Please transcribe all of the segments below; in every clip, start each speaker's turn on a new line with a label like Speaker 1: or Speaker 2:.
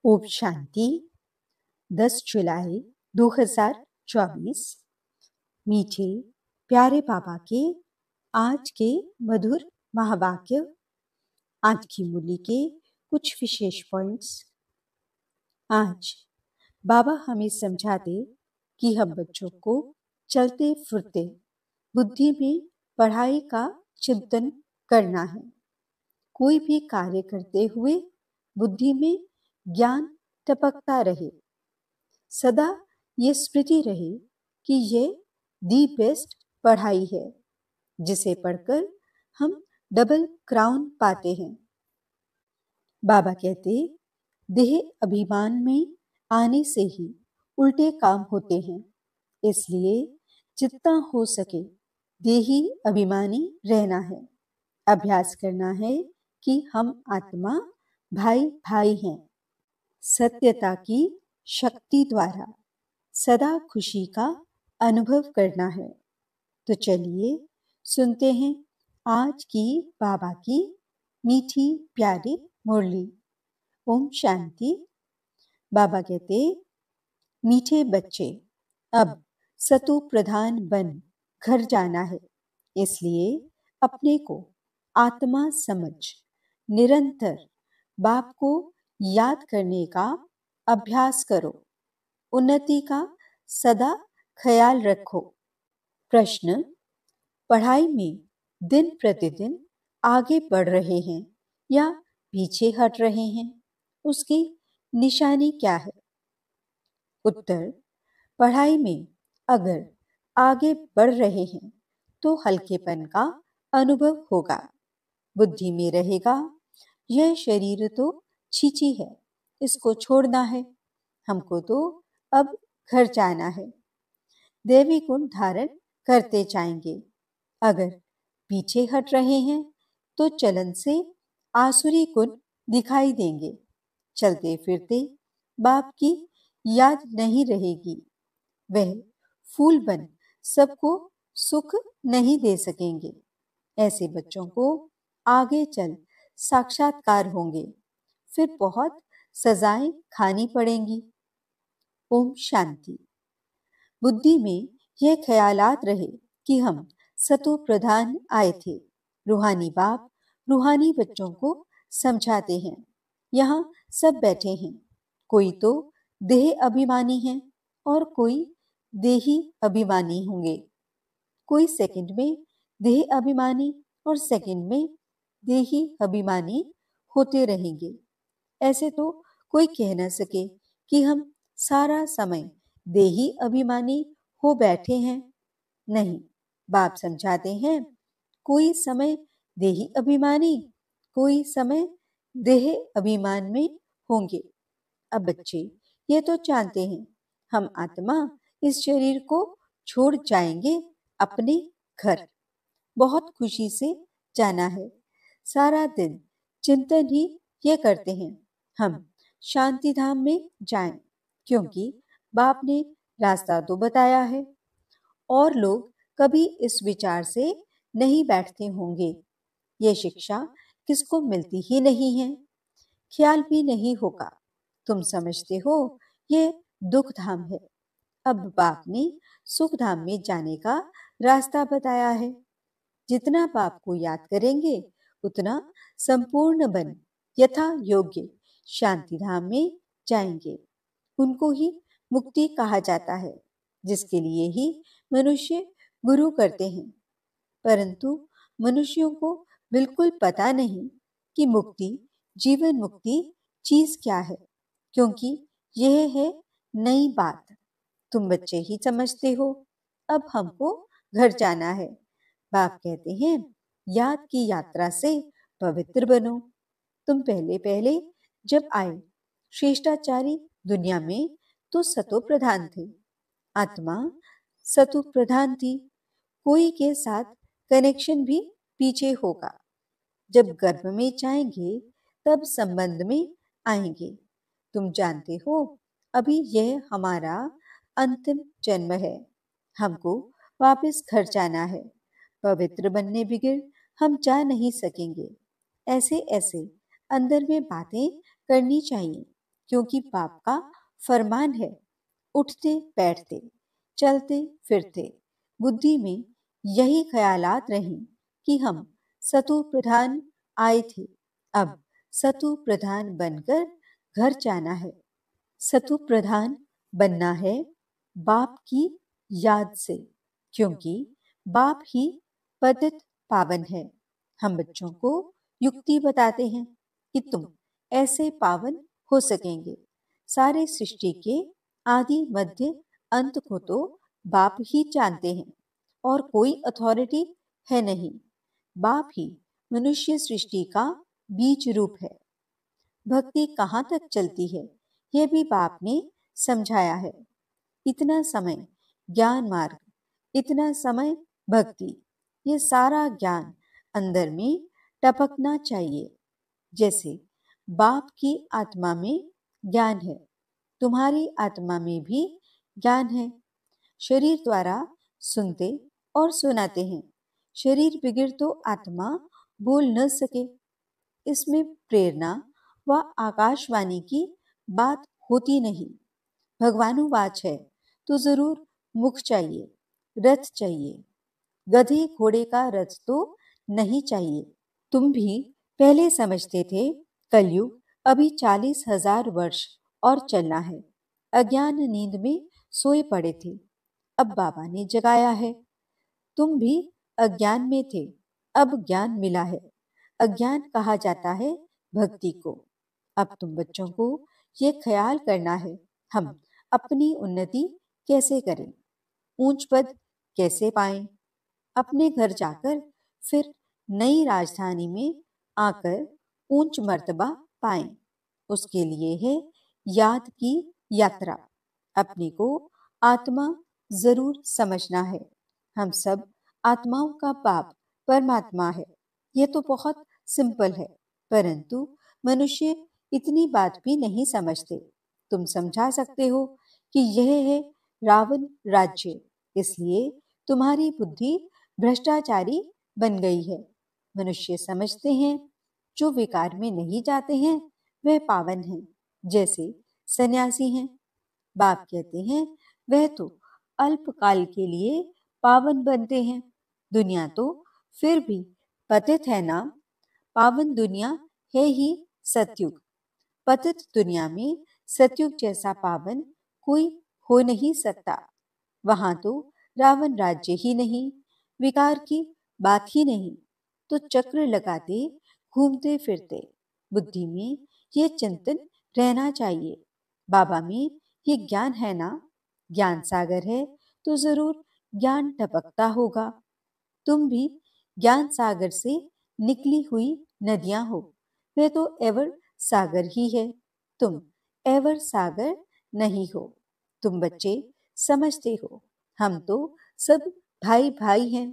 Speaker 1: ओम शांति। 10 जुलाई 2024। मीठे प्यारे बाबा के आज के मधुर महावाक्य। आज की मुरली के कुछ विशेष पॉइंट्स। आज बाबा हमें समझाते कि हम बच्चों को चलते फिरते बुद्धि में पढ़ाई का चिंतन करना है। कोई भी कार्य करते हुए बुद्धि में ज्ञान टपकता रहे। सदा ये स्मृति रहे कि ये दी बेस्ट पढ़ाई है, जिसे पढ़कर हम डबल क्राउन पाते हैं। बाबा कहते, देह अभिमान में आने से ही उल्टे काम होते हैं। इसलिए जितना हो सके देही अभिमानी रहना है। अभ्यास करना है कि हम आत्मा भाई भाई हैं। सत्यता की शक्ति द्वारा सदा खुशी का अनुभव करना है। तो चलिए सुनते हैं आज की बाबा की मीठी प्यारी मुरली। ओम शांति। बाबा कहते, मीठे बच्चे, अब सतु प्रधान बन घर जाना है। इसलिए अपने को आत्मा समझ निरंतर बाप को याद करने का अभ्यास करो। उन्नति का सदा ख्याल रखो। प्रश्न, पढ़ाई में दिन प्रतिदिन आगे बढ़ रहे हैं या पीछे हट रहे हैं, उसकी निशानी क्या है? उत्तर, पढ़ाई में अगर आगे बढ़ रहे हैं तो हल्केपन का अनुभव होगा। बुद्धि में रहेगा, यह शरीर तो छीछी है, इसको छोड़ना है, हमको तो अब घर जाना है। देवी गुण धारण करते जाएंगे। अगर पीछे हट रहे हैं तो चलन से आसुरी गुण दिखाई देंगे। चलते फिरते बाप की याद नहीं रहेगी। वह फूल बन सबको सुख नहीं दे सकेंगे। ऐसे बच्चों को आगे चल साक्षात्कार होंगे, फिर बहुत सजाएं खानी पड़ेंगी। ओम शांति। बुद्धि में यह ख्यालात रहे कि हम सतो प्रधान आए थे। रूहानी बाप रूहानी बच्चों को समझाते हैं। यहाँ सब बैठे हैं। कोई तो देह अभिमानी है और कोई देही अभिमानी होंगे। कोई सेकंड में देह अभिमानी और सेकंड में देही अभिमानी होते रहेंगे। ऐसे तो कोई कह न सके कि हम सारा समय देही अभिमानी हो बैठे हैं। नहीं, बाप समझाते हैं, कोई समय देही अभिमानी, कोई समय देह अभिमान में होंगे। अब बच्चे ये तो जानते हैं, हम आत्मा इस शरीर को छोड़ जाएंगे अपने घर। बहुत खुशी से जाना है। सारा दिन चिंतन ही ये करते हैं, हम शांति धाम में जाएं, क्योंकि बाप ने रास्ता तो बताया है। और लोग कभी इस विचार से नहीं बैठते होंगे। ये शिक्षा किसको मिलती ही नहीं है, ख्याल भी नहीं होगा। तुम समझते हो ये दुख धाम है। अब बाप ने सुख धाम में जाने का रास्ता बताया है। जितना बाप को याद करेंगे उतना संपूर्ण बन यथा योग्य शांति धाम में जाएंगे। उनको ही मुक्ति कहा जाता है, जिसके लिए ही मनुष्य गुरु करते हैं। परंतु मनुष्यों को बिल्कुल पता नहीं कि मुक्ति, जीवन मुक्ति चीज क्या है, क्योंकि यह है नई बात। तुम बच्चे ही समझते हो। अब हमको घर जाना है। बाप कहते हैं, याद की यात्रा से पवित्र बनो। तुम पहले पहले जब आए श्रेष्ठाचारी दुनिया में तो सतो प्रधान थे। आत्मा सतो प्रधान थी। कोई के साथ कनेक्शन भी पीछे होगा। जब गर्भ में जाएंगे तब संबंध में आएंगे। तुम जानते हो, अभी यह हमारा अंतिम जन्म है। हमको वापस घर जाना है। पवित्र बनने बगैर हम जा नहीं सकेंगे। ऐसे ऐसे अंदर में बातें करनी चाहिए क्योंकि बाप का फरमान है। उठते बैठते, चलते फिरते बुद्धि में यही ख्यालात रहीं कि हम सतु प्रधान आए थे, अब सतु प्रधान बनकर घर जाना है। सतु प्रधान बनना है बाप की याद से, क्योंकि बाप ही पतित पावन है। हम बच्चों को युक्ति बताते हैं कि तुम ऐसे पावन हो सकेंगे। सारे सृष्टि के आदि मध्य अंत को तो बाप ही जानते हैं और कोई अथॉरिटी है नहीं। बाप ही मनुष्य सृष्टि का बीज रूप है। भक्ति कहाँ तक चलती है यह भी बाप ने समझाया है। इतना समय ज्ञान मार्ग, इतना समय भक्ति, ये सारा ज्ञान अंदर में टपकना चाहिए। जैसे बाप की आत्मा में ज्ञान है, तुम्हारी आत्मा में भी ज्ञान है। शरीर द्वारा सुनते और सुनाते हैं। शरीर बिगड़ तो आत्मा बोल न सके। इसमें प्रेरणा व आकाशवाणी की बात होती नहीं। भगवानुवाच है तो जरूर मुख चाहिए, रथ चाहिए। गधे घोड़े का रथ तो नहीं चाहिए। तुम भी पहले समझते थे कलयुग अभी 40,000 वर्ष और चलना है। अज्ञान नींद में सोए पड़े थे, अब बाबा ने जगाया है। तुम भी अज्ञान में थे, अब ज्ञान मिला है। अज्ञान कहा जाता है भक्ति को। अब तुम बच्चों को ये ख्याल करना है हम अपनी उन्नति कैसे करें, ऊंच पद कैसे पाएं, अपने घर जाकर फिर नई राजधानी में आकर ऊंच मर्तबा पाएं। उसके लिए है याद की यात्रा। अपने को आत्मा जरूर समझना है। हम सब आत्माओं का बाप परमात्मा है। यह तो बहुत सिंपल है, परंतु मनुष्य इतनी बात भी नहीं समझते। तुम समझा सकते हो कि यह है रावण राज्य, इसलिए तुम्हारी बुद्धि भ्रष्टाचारी बन गई है। मनुष्य समझते हैं जो विकार में नहीं जाते हैं वह पावन हैं, जैसे सन्यासी हैं। बाप कहते हैं वह तो अल्पकाल के लिए पावन बनते हैं। दुनिया तो फिर भी पतित है ना। पावन दुनिया है ही सतयुग। पतित दुनिया में सतयुग जैसा पावन कोई हो नहीं सकता। वहां तो रावण राज्य ही नहीं, विकार की बात ही नहीं। तो चक्र लगाते घूमते फिरते बुद्धि में ये चिंतन रहना चाहिए, बाबा में ये ज्ञान है ना। ज्ञान सागर है तो जरूर ज्ञान टपकता होगा। तुम भी ज्ञान सागर से निकली हुई नदियां हो। वह तो एवर सागर ही है, तुम एवर सागर नहीं हो। तुम बच्चे समझते हो हम तो सब भाई भाई हैं।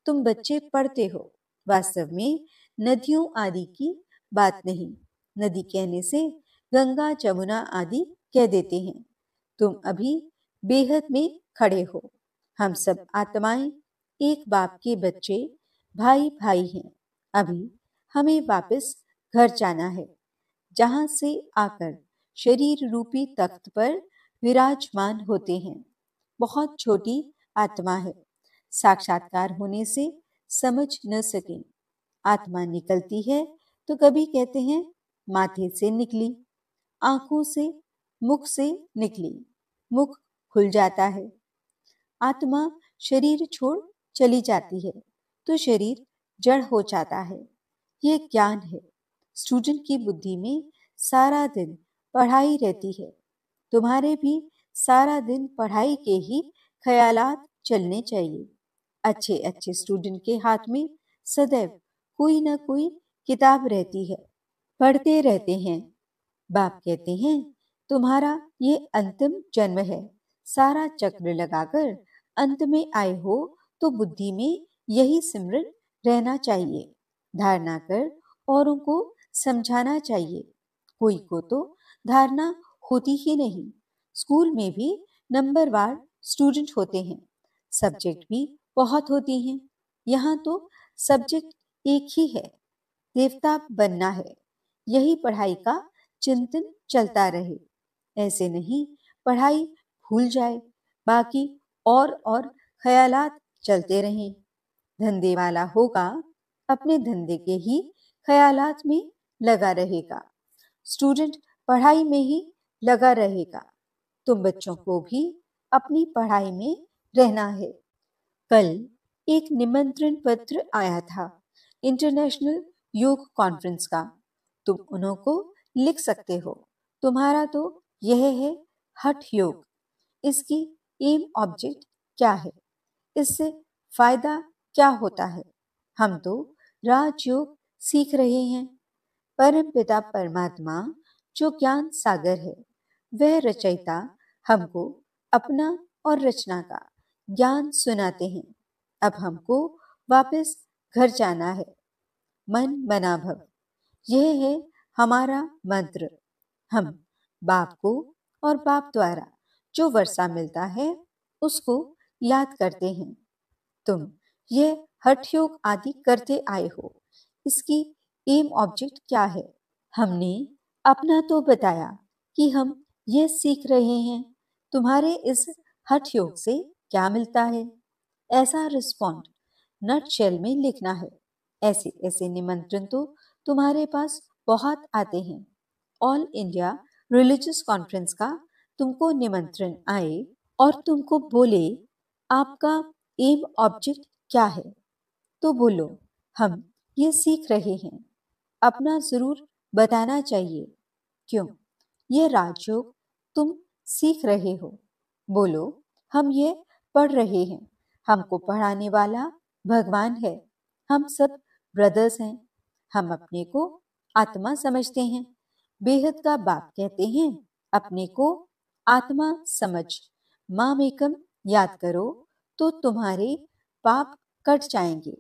Speaker 1: तुम बच्चे पढ़ते हो, वास्तव में नदियों आदि की बात नहीं। नदी कहने से गंगा जमुना आदि कह देते हैं। तुम अभी बेहद में खड़े हो। हम सब आत्माएं एक बाप के बच्चे भाई भाई हैं। अभी हमें वापस घर जाना है, जहां से आकर शरीर रूपी तख्त पर विराजमान होते हैं। बहुत छोटी आत्मा है, साक्षात्कार होने से समझ न सके। आत्मा निकलती है तो कभी कहते हैं माथे से निकली, आंखों से, मुख से निकली। मुख खुल जाता है। आत्मा शरीर छोड़ चली जाती है तो शरीर जड़ हो जाता है। ये ज्ञान है। स्टूडेंट की बुद्धि में सारा दिन पढ़ाई रहती है। तुम्हारे भी सारा दिन पढ़ाई के ही ख्यालात चलने चाहिए। अच्छे अच्छे स्टूडेंट के हाथ में सदैव कोई ना कोई किताब रहती है, पढ़ते रहते हैं। बाप कहते हैं तुम्हारा ये अंतिम जन्म है। सारा चक्र लगाकर अंत में आए हो तो बुद्धि में यही सिमरन रहना चाहिए। धारणा कर औरों को समझाना चाहिए। कोई को तो धारणा होती ही नहीं। स्कूल में भी नंबरवार स्टूडेंट होते हैं, सब्जेक्ट भी बहुत होती हैं। यहाँ तो सब्जेक्ट एक ही है, देवता बनना है। यही पढ़ाई का चिंतन चलता रहे। ऐसे नहीं पढ़ाई भूल जाए, बाकी और ख्यालात चलते रहें। धंधे वाला होगा, अपने धंधे के ही ख्यालात में लगा रहेगा। स्टूडेंट पढ़ाई में ही लगा रहेगा। तुम बच्चों को भी अपनी पढ़ाई में रहना है। कल एक निमंत्रण पत्र आया था इंटरनेशनल योग कॉन्फ्रेंस का। तुम उन्हों को लिख सकते हो। तुम्हारा तो यह है हठ योग। इसकी एम ऑब्जेक्ट क्या है? इससे फायदा क्या होता है? हम तो राजयोग सीख रहे हैं। परम पिता परमात्मा जो ज्ञान सागर है, वह रचयिता हमको अपना और रचना का ज्ञान सुनाते हैं। अब हमको वापस घर जाना है। मन मना भव, यह है हमारा मंत्र। हम बाप को और बाप द्वारा जो वर्षा मिलता है उसको याद करते हैं। तुम ये हठ योग आदि करते आए हो, इसकी एम ऑब्जेक्ट क्या है? हमने अपना तो बताया कि हम ये सीख रहे हैं। तुम्हारे इस हठ योग से क्या मिलता है? ऐसा रिस्पॉन्ड नटशेल में लिखना है। ऐसे ऐसे निमंत्रण तो तुम्हारे पास बहुत आते हैं। ऑल इंडिया रिलीजियस कॉन्फ्रेंस का तुमको निमंत्रण आए और तुमको बोले आपका एम ऑब्जेक्ट क्या है, तो बोलो हम ये सीख रहे हैं। अपना जरूर बताना चाहिए। क्यों? ये राजयोग तुम सीख रहे हो। बोलो हम ये पढ़ रहे हैं। हमको पढ़ाने वाला भगवान है। हम सब ब्रदर्स हैं। हम अपने को आत्मा समझते हैं। बेहद का बाप कहते हैं अपने को आत्मा समझ। मामेकम याद करो तो तुम्हारे पाप कट जाएंगे।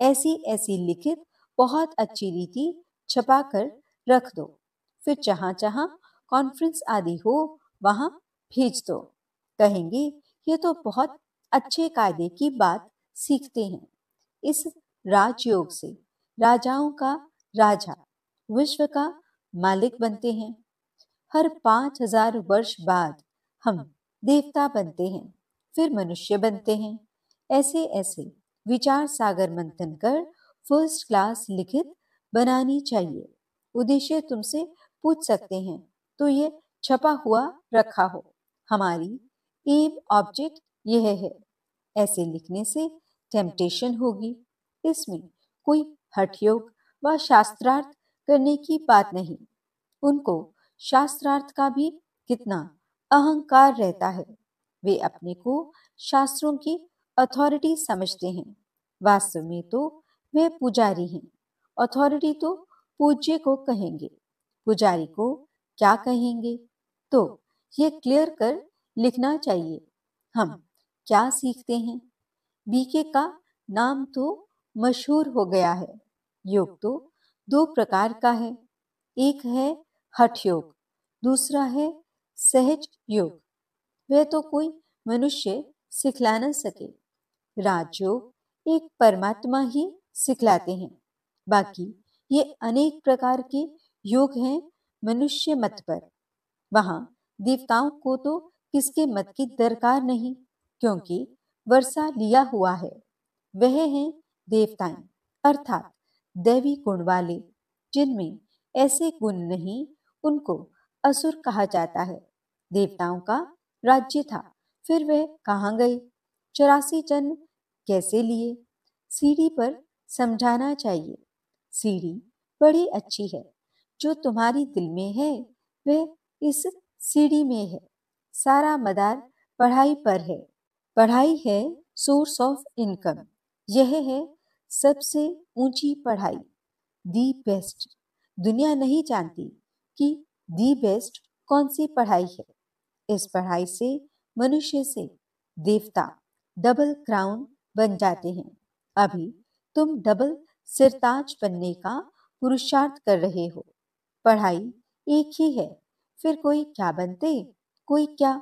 Speaker 1: ऐसी ऐसी लिखित बहुत अच्छी रीति छपा कर रख दो। फिर जहां जहां कॉन्फ्रेंस आदि हो वहां भेज दो। कहेंगे ये तो बहुत अच्छे कायदे की बात सीखते हैं। इस राजयोग से राजाओं का राजा, विश्व का मालिक बनते हैं। हर 5,000 वर्ष बाद हम देवता बनते हैं, फिर मनुष्य बनते हैं। ऐसे ऐसे विचार सागर मंथन कर फर्स्ट क्लास लिखित बनानी चाहिए। उद्देश्य तुमसे पूछ सकते हैं तो ये छपा हुआ रखा हो। हमारी एम ऑब्जेक्ट यह है। ऐसे लिखने से टेम्पटेशन होगी। इसमें कोई हठ योग व शास्त्रार्थ करने की बात नहीं। उनको शास्त्रार्थ का भी कितना अहंकार रहता है। वे अपने को शास्त्रों की अथॉरिटी समझते हैं। वास्तव में तो वे पुजारी हैं। अथॉरिटी तो पूज्य को कहेंगे, पुजारी को क्या कहेंगे? तो ये क्लियर कर लिखना चाहिए। हम क्या सीखते हैं? बीके का नाम तो मशहूर हो गया है। योग तो दो प्रकार का है। एक है हठ योग, दूसरा है सहज योग। वह तो कोई मनुष्य सिखला न सके। राजयोग एक परमात्मा ही सिखलाते हैं। बाकी ये अनेक प्रकार के योग हैं मनुष्य मत पर। वहां देवताओं को तो किसके मत की दरकार नहीं, क्योंकि वर्षा लिया हुआ है। वह हैं देवताएं, अर्थात दैवी गुण वाले। जिनमें ऐसे गुण नहीं उनको असुर कहा जाता है। देवताओं का राज्य था, फिर वह कहाँ गए? 84 जन्म कैसे लिए? सीढ़ी पर समझाना चाहिए। सीढ़ी बड़ी अच्छी है। जो तुम्हारी दिल में है वह इस सीढ़ी में है। सारा मदार पढ़ाई पर है। पढ़ाई है सोर्स ऑफ इनकम। यह है सबसे ऊंची पढ़ाई, दी बेस्ट। दुनिया नहीं जानती कि दी बेस्ट कौन सी पढ़ाई है। इस पढ़ाई से मनुष्य से देवता डबल क्राउन बन जाते हैं। अभी तुम डबल सिरताज बनने का पुरुषार्थ कर रहे हो। पढ़ाई एक ही है, फिर कोई क्या बनते, कोई क्या।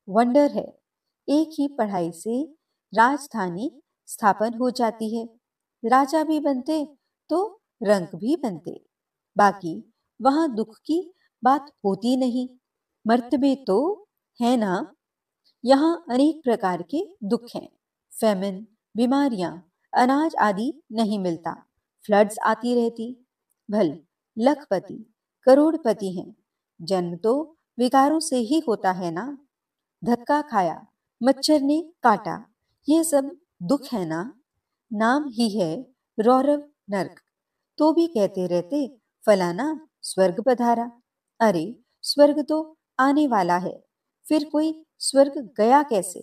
Speaker 1: वंडर है, एक ही पढ़ाई से राजधानी स्थापन हो जाती है। राजा भी बनते तो रंक भी बनते। बाकी वहां दुख की बात होती नहीं। मर्तबे तो है ना। यहाँ अनेक प्रकार के दुख हैं, फेमिन, बीमारियां, अनाज आदि नहीं मिलता, फ्लड्स आती रहती। भल लखपति करोड़पति हैं, जन्म तो विकारों से ही होता है ना। धक्का खाया, मच्छर ने काटा, ये सब दुख है ना। नाम ही है रौरव नर्क, तो भी कहते रहते फलाना स्वर्ग पधारा। अरे स्वर्ग तो आने वाला है, फिर कोई स्वर्ग गया कैसे?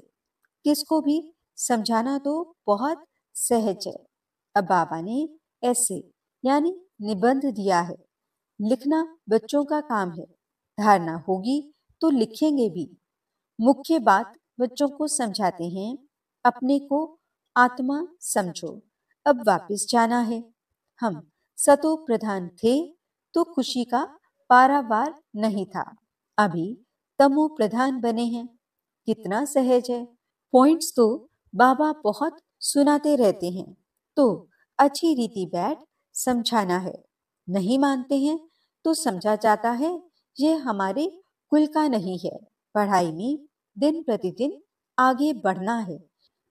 Speaker 1: किसको भी समझाना तो बहुत सहज है। अब बाबा ने ऐसे यानी निबंध दिया है, लिखना बच्चों का काम है, धारणा होगी तो लिखेंगे भी। मुख्य बात बच्चों को समझाते हैं, अपने को आत्मा समझो, अब वापस जाना है। हम सतो प्रधान थे तो खुशी का पारावार नहीं था, अभी तमो प्रधान बने हैं। कितना सहज है। पॉइंट्स तो बाबा बहुत सुनाते रहते हैं, तो अच्छी रीति बैठ समझाना है। नहीं मानते हैं तो समझा जाता है ये हमारे कुल का नहीं है। पढ़ाई में दिन प्रतिदिन आगे बढ़ना है,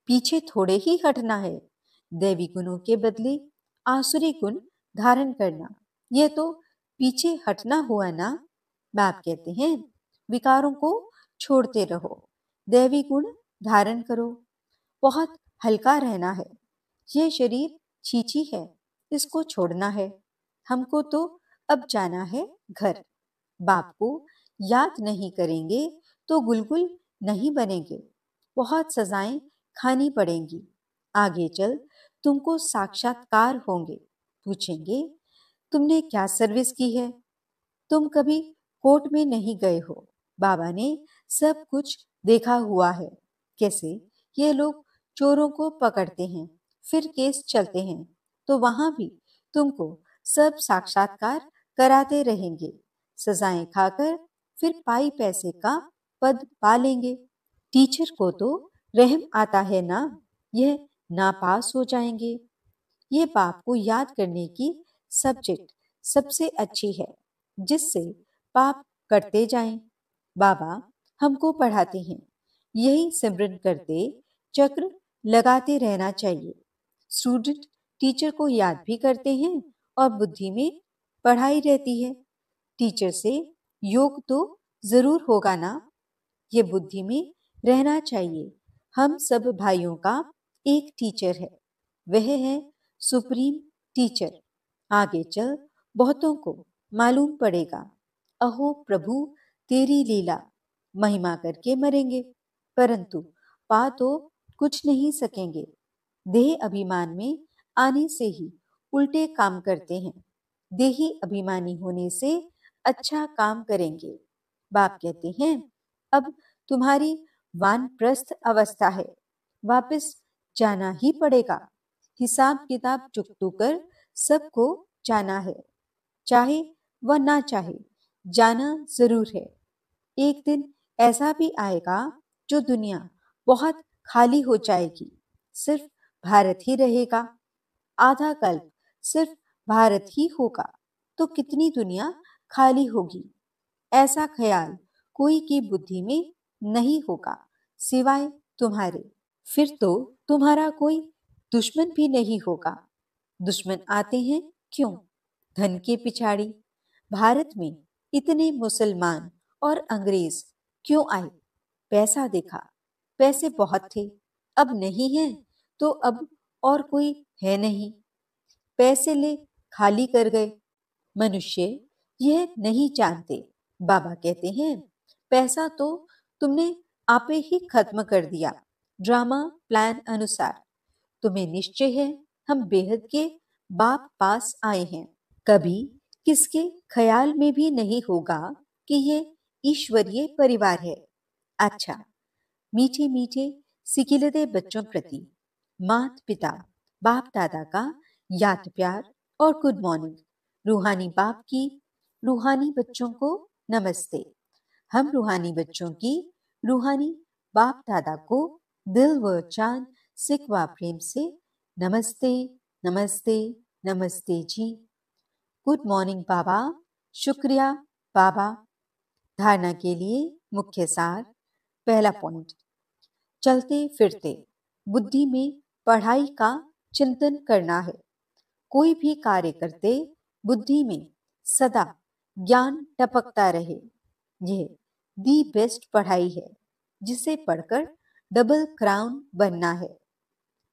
Speaker 1: पीछे थोड़े ही हटना है। दैवी गुणों के बदले आसुरी गुण धारण करना, यह तो पीछे हटना हुआ ना। बाप कहते हैं विकारों को छोड़ते रहो, दैवी गुण धारण करो। बहुत हल्का रहना है। ये शरीर छीछी है, इसको छोड़ना है। हमको तो अब जाना है घर। बाप को याद नहीं करेंगे तो गुलगुल नहीं बनेंगे, बहुत सजाएं खानी पड़ेंगी। आगे चल तुमको साक्षात्कार होंगे, पूछेंगे तुमने क्या सर्विस की है। तुम कभी कोर्ट में नहीं गए हो, बाबा ने सब कुछ देखा हुआ है, कैसे ये लोग चोरों को पकड़ते हैं, फिर केस चलते हैं, तो वहां भी तुमको सब साक्षात्कार कराते रहेंगे। सजाएं खाकर फिर पाई पैसे का पद पा लेंगे। टीचर को तो रहम आता है ना, यह नापास हो जाएंगे। ये बाप को याद करने की सब्जेक्ट सबसे अच्छी है, जिससे पाप करते जाएं। बाबा हमको पढ़ाते हैं, यही सिमरन करते चक्र लगाते रहना चाहिए। स्टूडेंट टीचर को याद भी करते हैं और बुद्धि में पढ़ाई रहती है। टीचर से योग तो जरूर होगा ना, ये बुद्धि में रहना चाहिए। हम सब भाइयों का एक टीचर है, वह है सुप्रीम टीचर। आगे चल बहुतों को मालूम पड़ेगा। अहो प्रभु तेरी लीला, महिमा करके मरेंगे, परंतु पा तो कुछ नहीं सकेंगे। देह अभिमान में आने से ही उल्टे काम करते हैं, देही अभिमानी होने से अच्छा काम करेंगे। बाप कहते हैं अब तुम्हारी वानप्रस्थ अवस्था है, वापस जाना ही पड़ेगा। हिसाब किताब चुकतू कर सबको जाना है, चाहे वह ना चाहे जाना जरूर है। एक दिन ऐसा भी आएगा जो दुनिया बहुत खाली हो जाएगी, सिर्फ भारत ही रहेगा। आधा कल्प सिर्फ भारत ही होगा तो कितनी दुनिया खाली होगी। ऐसा ख्याल कोई की बुद्धि में नहीं होगा सिवाय तुम्हारे। फिर तो तुम्हारा कोई दुश्मन भी नहीं होगा। दुश्मन आते हैं क्यों? धन के पिछाड़ी। भारत में इतने मुसलमान और अंग्रेज क्यों आए? पैसा देखा, पैसे बहुत थे, अब नहीं है तो अब और कोई है नहीं, पैसे ले खाली कर गए। मनुष्य यह नहीं जानते। बाबा कहते हैं पैसा तो तुमने आपे ही खत्म कर दिया, ड्रामा प्लान अनुसार। तुम्हें निश्चय है हम बेहद के बाप पास आए हैं। कभी किसके ख्याल में भी नहीं होगा कि ये ईश्वरीय परिवार है। अच्छा, मीठे मीठे सिकिलते बच्चों प्रति मात पिता बाप दादा का याद प्यार और गुड मॉर्निंग। रूहानी बाप की रूहानी बच्चों को नमस्ते। हम रूहानी बच्चों की रूहानी बाप दादा को दिल व चांद सिकवा प्रेम से नमस्ते नमस्ते नमस्ते जी। गुड मॉर्निंग बाबा, शुक्रिया बाबा धारणा के लिए मुख्य सार। पहला पॉइंट, चलते फिरते बुद्धि में पढ़ाई का चिंतन करना है। कोई भी कार्य करते बुद्धि में सदा ज्ञान टपकता रहे। यह दी बेस्ट पढ़ाई है जिसे पढ़कर डबल क्राउन बनना है।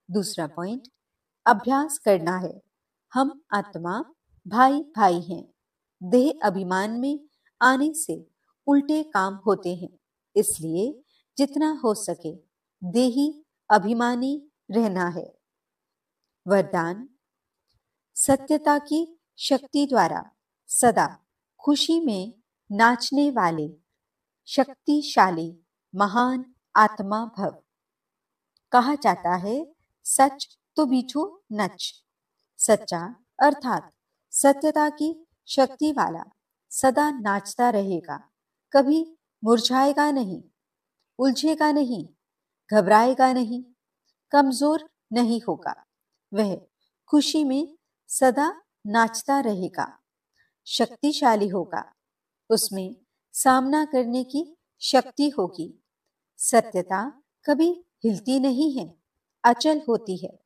Speaker 1: दूसरा पॉइंट, अभ्यास करना है। हम आत्मा भाई भाई हैं। देह अभिमान में आने से उल्टे काम होते हैं, इसलिए जितना हो सके देही अभिमानी रहना है। वरदान, सत्यता की शक्ति द्वारा सदा खुशी में नाचने वाले शक्तिशाली महान आत्मा भव। कहा जाता है, सच तो बिठू नच। सच्चा अर्थात सत्यता की शक्ति वाला सदा नाचता रहेगा, कभी मुरझाएगा नहीं, उलझेगा नहीं, घबराएगा नहीं, कमजोर नहीं होगा। वह खुशी में सदा नाचता रहेगा, शक्तिशाली होगा, उसमें सामना करने की शक्ति होगी। सत्यता कभी हिलती नहीं है, अचल होती है।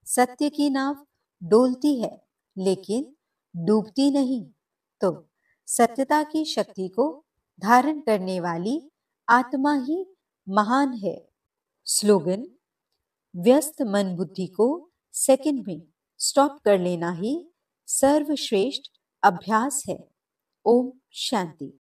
Speaker 1: सत्य की नाव डोलती है लेकिन डूबती नहीं। तो सत्यता की शक्ति को धारण करने वाली आत्मा ही महान है। स्लोगन, व्यस्त मन बुद्धि को सेकंड में स्टॉप कर लेना ही सर्वश्रेष्ठ अभ्यास है। ओम शांति।